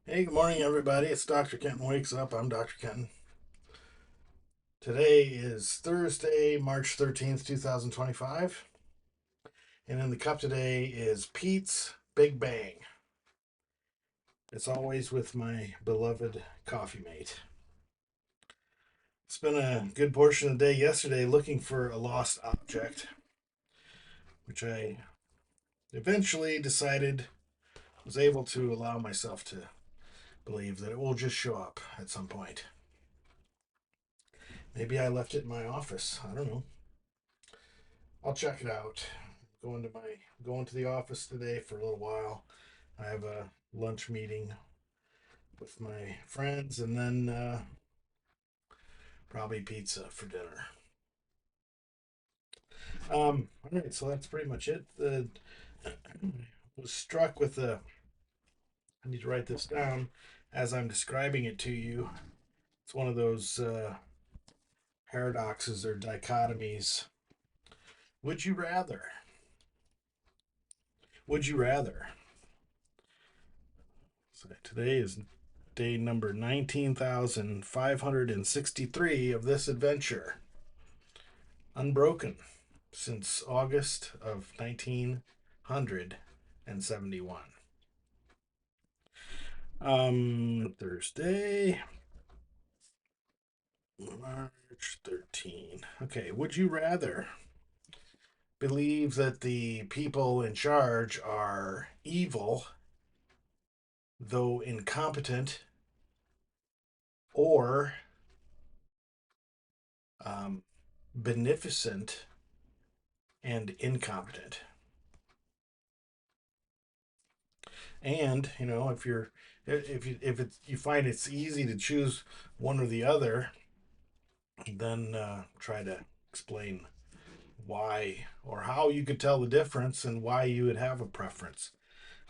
Hey, good morning, everybody. It's Dr. Kenton Wakes Up. I'm Dr. Kenton. Today is Thursday, March 13th, 2025. And in the cup today is Peet's Big Bang. It's always with my beloved Coffeemate. Spent a good portion of the day yesterday looking for a lost object, which I eventually decided was able to allow myself to believe that it will just show up at some point. Maybe I left it in my office. I don't know. I'll check it out. Going to the office today for a little while. I have a lunch meeting with my friends, and then probably pizza for dinner. All right, so that's pretty much it. The was struck with the. I need to write this down as I'm describing it to you. It's one of those paradoxes or dichotomies. Would you rather? Would you rather? So today is day number 19,563 of this adventure. Unbroken since August of 1971. Thursday, March 13. Okay, would you rather believe that the people in charge are evil, though incompetent, or um, beneficent and incompetent? And if you find it's easy to choose one or the other, then try to explain why or how you could tell the difference and why you would have a preference.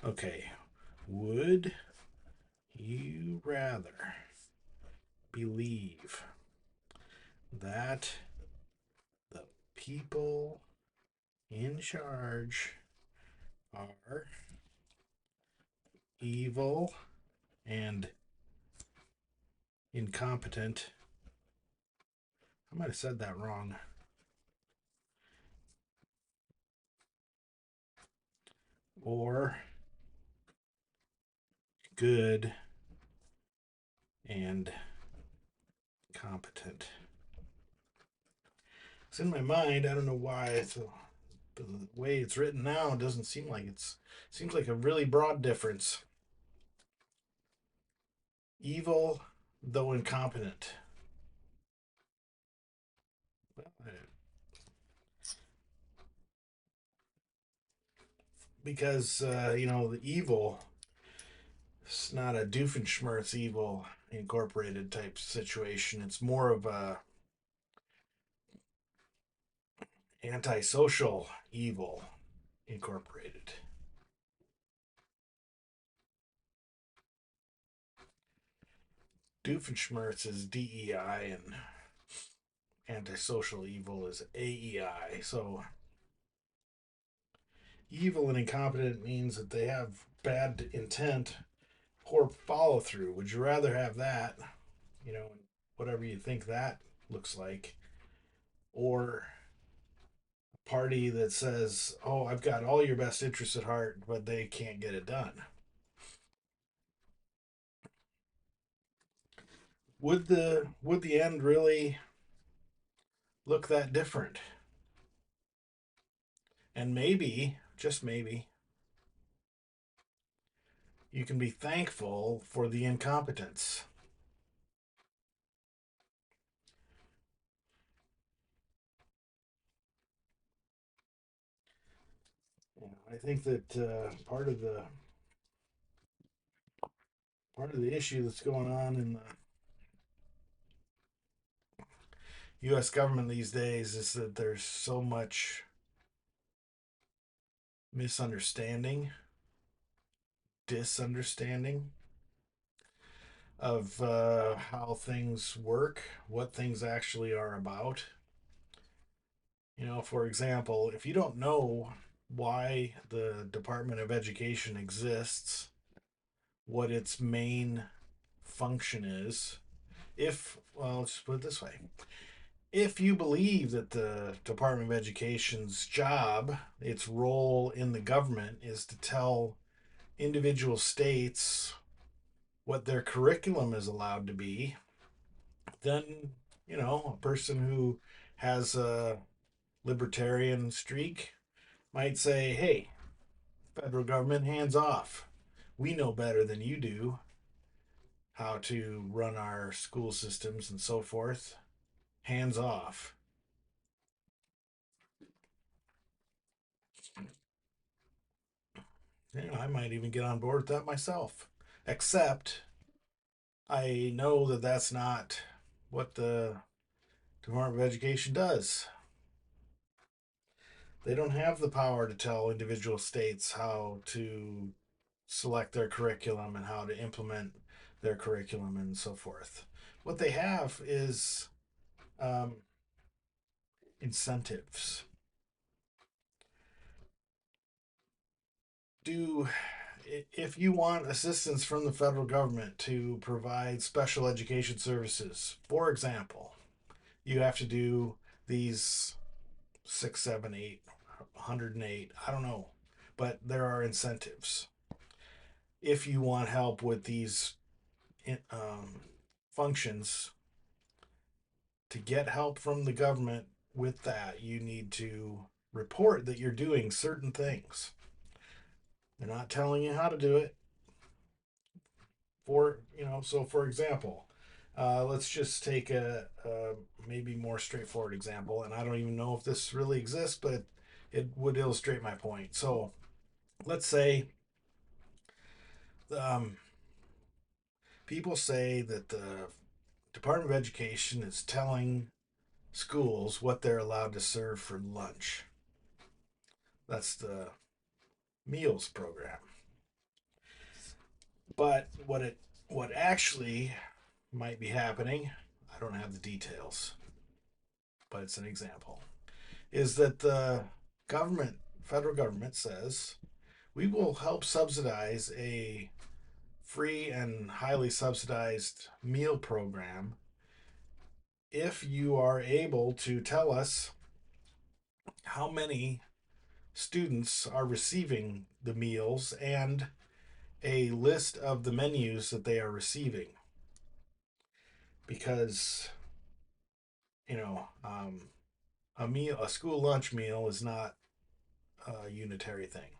Okay, would you rather believe that the people in charge are evil and incompetent? I might have said that wrong. Or good and competent. It's in my mind. I don't know why. The way it's written now doesn't seem like seems like a really broad difference. Evil, though incompetent. Because the evil, it's not a Doofenshmirtz evil incorporated type situation. It's more of a antisocial evil incorporated. Doofenshmirtz is DEI and antisocial evil is AEI. So evil and incompetent means that they have bad intent, poor follow through. Would you rather have that, you know, whatever you think that looks like, or a party that says, "Oh, I've got all your best interests at heart," but they can't get it done? Would the end really look that different? And maybe, just maybe, you can be thankful for the incompetence. I think that part of the issue that's going on in the U.S. government these days is that there's so much misunderstanding, disunderstanding of how things work, what things actually are about. For example, if you don't know why the Department of Education exists, what its main function is. If, well, let's put it this way, if you believe that the Department of Education's job, its role in the government, is to tell individual states what their curriculum is allowed to be, then, a person who has a libertarian streak might say, hey, federal government, hands off. We know better than you do how to run our school systems and so forth. Hands off. I might even get on board with that myself. Except I know that that's not what the Department of Education does. They don't have the power to tell individual states how to select their curriculum and how to implement their curriculum and so forth. What they have is um, incentives. Do If you want assistance from the federal government to provide special education services, for example, you have to do these six, seven, eight, 108, I don't know, but there are incentives. If you want help with these um, functions, to get help from the government with that, you need to report that you're doing certain things. They're not telling you how to do it. So for example, let's just take a maybe more straightforward example, and I don't even know if this really exists, but it would illustrate my point. So let's say um, people say that the Department of Education is telling schools what they're allowed to serve for lunch. That's the meals program. But what actually might be happening, I don't have the details, but it's an example, is that the federal government says, we will help subsidize a free and highly subsidized meal program if you are able to tell us how many students are receiving the meals and a list of the menus that they are receiving. Because, you know, um, a school lunch meal is not a unitary thing.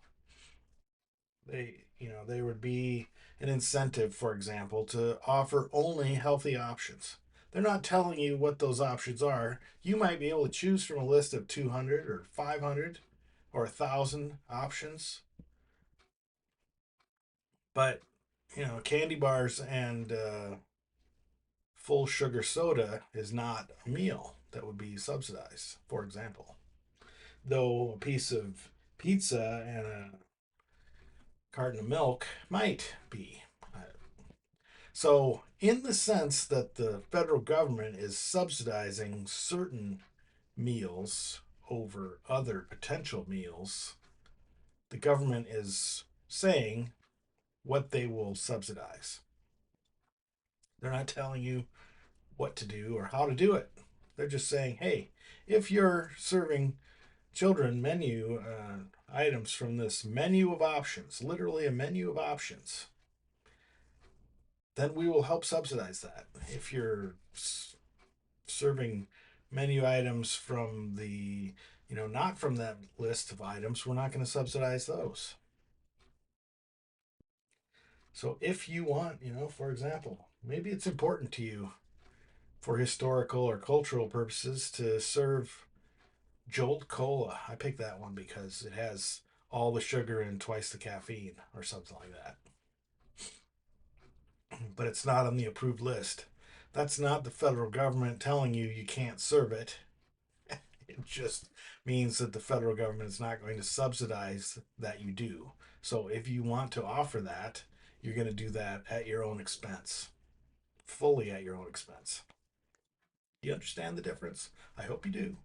There would be an incentive, for example, to offer only healthy options. They're not telling you what those options are. You might be able to choose from a list of 200 or 500 or 1,000 options, but candy bars and full sugar soda is not a meal that would be subsidized, for example. Though a piece of pizza and a carton of milk might be. So, in the sense that the federal government is subsidizing certain meals over other potential meals, the government is saying what they will subsidize. They're not telling you what to do or how to do it. They're just saying, hey, if you're serving children menu items from this menu of options, literally a menu of options, then we will help subsidize that. If you're serving menu items from not from that list of items, we're not going to subsidize those. So if you want, for example, maybe it's important to you for historical or cultural purposes to serve Jolt Cola. I picked that one because it has all the sugar and twice the caffeine or something like that. But it's not on the approved list. That's not the federal government telling you you can't serve it. It just means that the federal government is not going to subsidize that you do. So if you want to offer that, you're going to do that at your own expense, fully at your own expense. You understand the difference? I hope you do.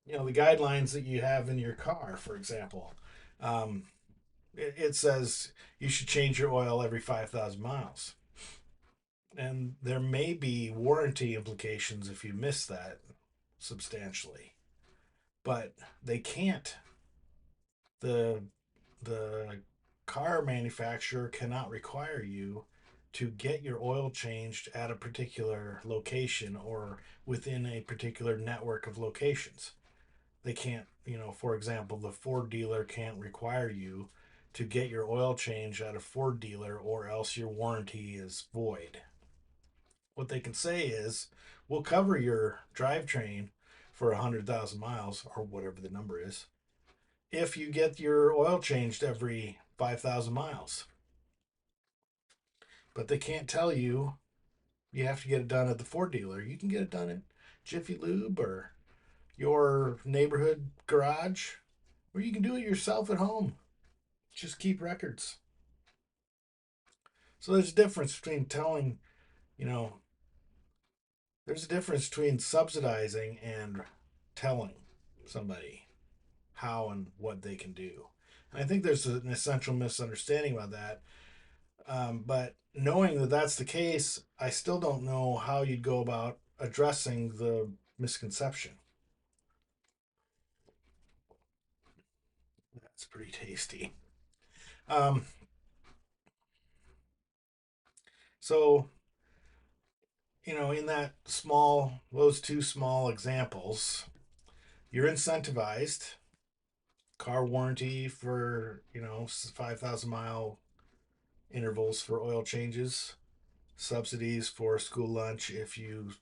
The guidelines that you have in your car, for example. Um, It says you should change your oil every 5,000 miles. And there may be warranty implications if you miss that substantially, but they can't. The car manufacturer cannot require you to get your oil changed at a particular location or within a particular network of locations. They can't, for example, the Ford dealer can't require you to get your oil changed at a Ford dealer or else your warranty is void. What they can say is, we'll cover your drivetrain for 100,000 miles or whatever the number is if you get your oil changed every 5,000 miles. But they can't tell you you have to get it done at the Ford dealer. You can get it done at Jiffy Lube or your neighborhood garage, or you can do it yourself at home. Just keep records. So there's a difference between telling, you know, there's a difference between subsidizing and telling somebody how and what they can do. And I think there's an essential misunderstanding about that. But knowing that that's the case, I still don't know how you'd go about addressing the misconception. That's pretty tasty. Um, so, in those two small examples, you're incentivized car warranty for, 5,000 mile intervals for oil changes, subsidies for school lunch if you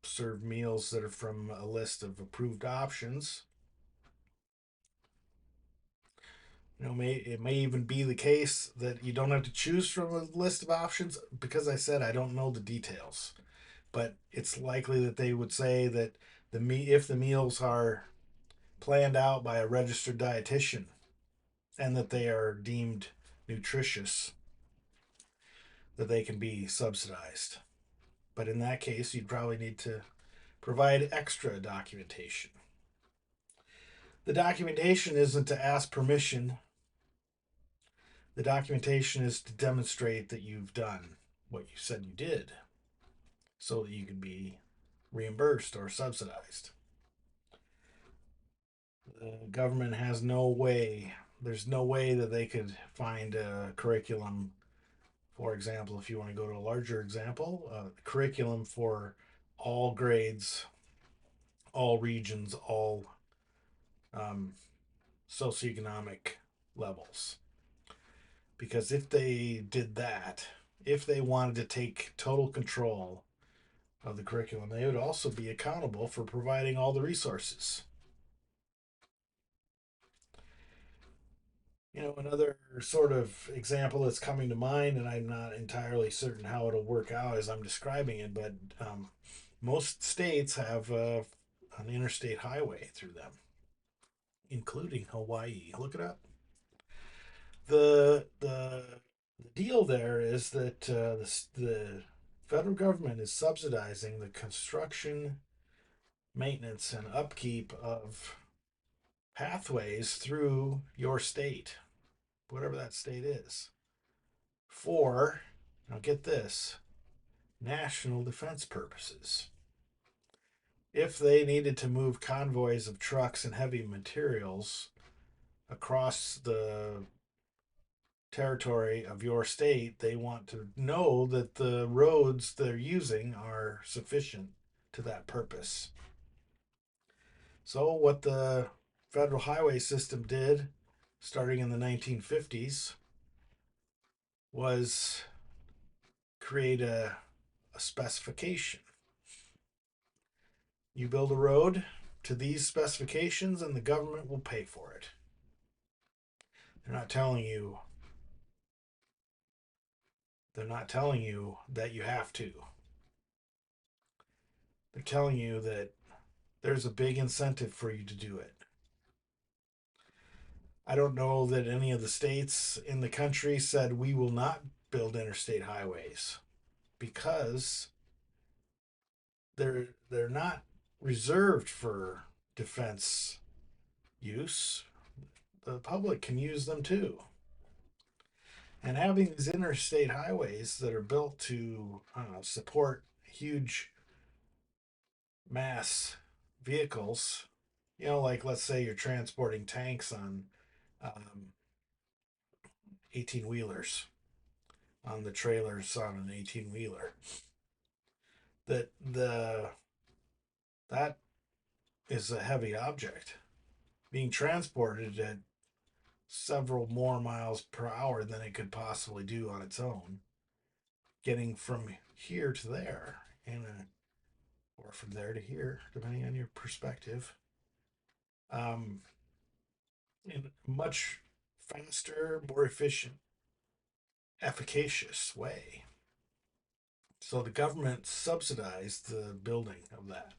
serve meals that are from a list of approved options. It may even be the case that you don't have to choose from a list of options because I said I don't know the details, but it's likely that they would say that if the meals are planned out by a registered dietitian and that they are deemed nutritious, that they can be subsidized. But in that case, you'd probably need to provide extra documentation. The documentation isn't to ask permission. The documentation is to demonstrate that you've done what you said you did so that you can be reimbursed or subsidized. The government has no way, there's no way that they could find a curriculum. For example, if you want to go to a larger example, curriculum for all grades, all regions, all um, socioeconomic levels. Because if they did that, if they wanted to take total control of the curriculum, they would also be accountable for providing all the resources. Another sort of example that's coming to mind, and I'm not entirely certain how it'll work out as I'm describing it, but most states have an interstate highway through them, including Hawaii. Look it up. The deal there is that the federal government is subsidizing the construction, maintenance, and upkeep of pathways through your state, whatever that state is, for, now get this, national defense purposes. If they needed to move convoys of trucks and heavy materials across the territory of your state, they want to know that the roads they're using are sufficient to that purpose. So, what the federal highway system did starting in the 1950s was create a specification. You build a road to these specifications, and the government will pay for it. They're not telling you. They're not telling you that you have to. They're telling you that there's a big incentive for you to do it. I don't know that any of the states in the country said we will not build interstate highways because they're not reserved for defense use. The public can use them too. And having these interstate highways that are built to support huge mass vehicles, like let's say you're transporting tanks on um, 18 wheelers, on the trailers on an 18 wheeler, that is a heavy object being transported at several more miles per hour than it could possibly do on its own, getting from here to there or from there to here, depending on your perspective, um, in a much faster, more efficient, efficacious way. So the government subsidized the building of that.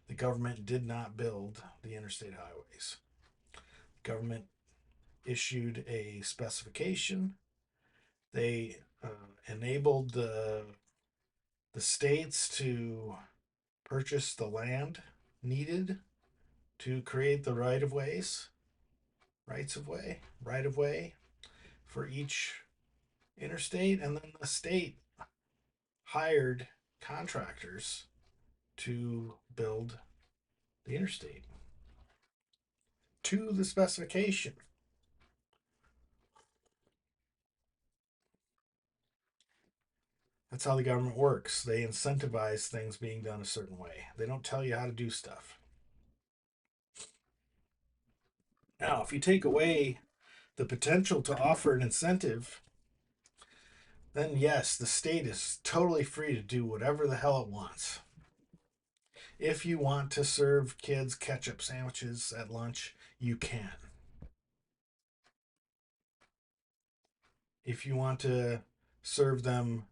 The government did not build the interstate highways. The government issued a specification. They enabled the states to purchase the land needed to create the right of way for each interstate, and then the state hired contractors to build the interstate to the specification. That's how the government works. They incentivize things being done a certain way. They don't tell you how to do stuff. Now, if you take away the potential to offer an incentive, then yes, the state is totally free to do whatever the hell it wants. If you want to serve kids ketchup sandwiches at lunch, you can. If you want to serve them,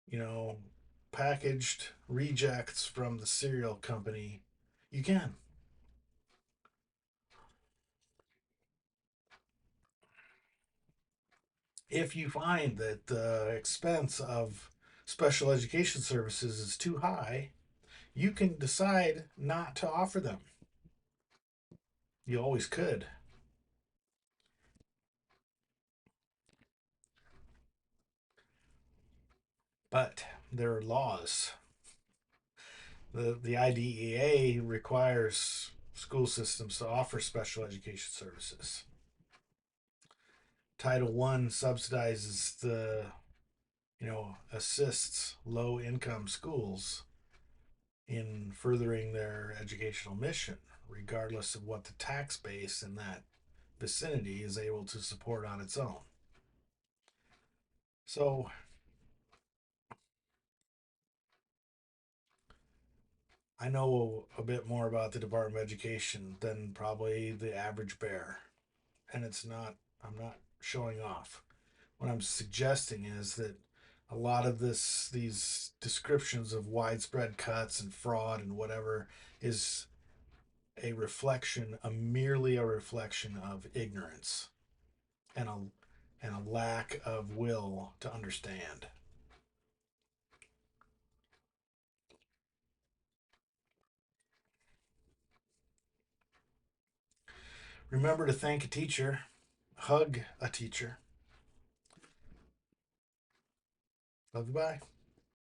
you know, packaged rejects from the cereal company, you can. If you find that the expense of special education services is too high, you can decide not to offer them. You always could. But there are laws. The IDEA requires school systems to offer special education services. Title One subsidizes assists low income schools in furthering their educational mission, regardless of what the tax base in that vicinity is able to support on its own. So I know a bit more about the Department of Education than probably the average bear. And I'm not showing off. What I'm suggesting is that a lot of these descriptions of widespread cuts and fraud and whatever is merely a reflection of ignorance and a lack of will to understand. Remember to thank a teacher, hug a teacher. Love you, bye.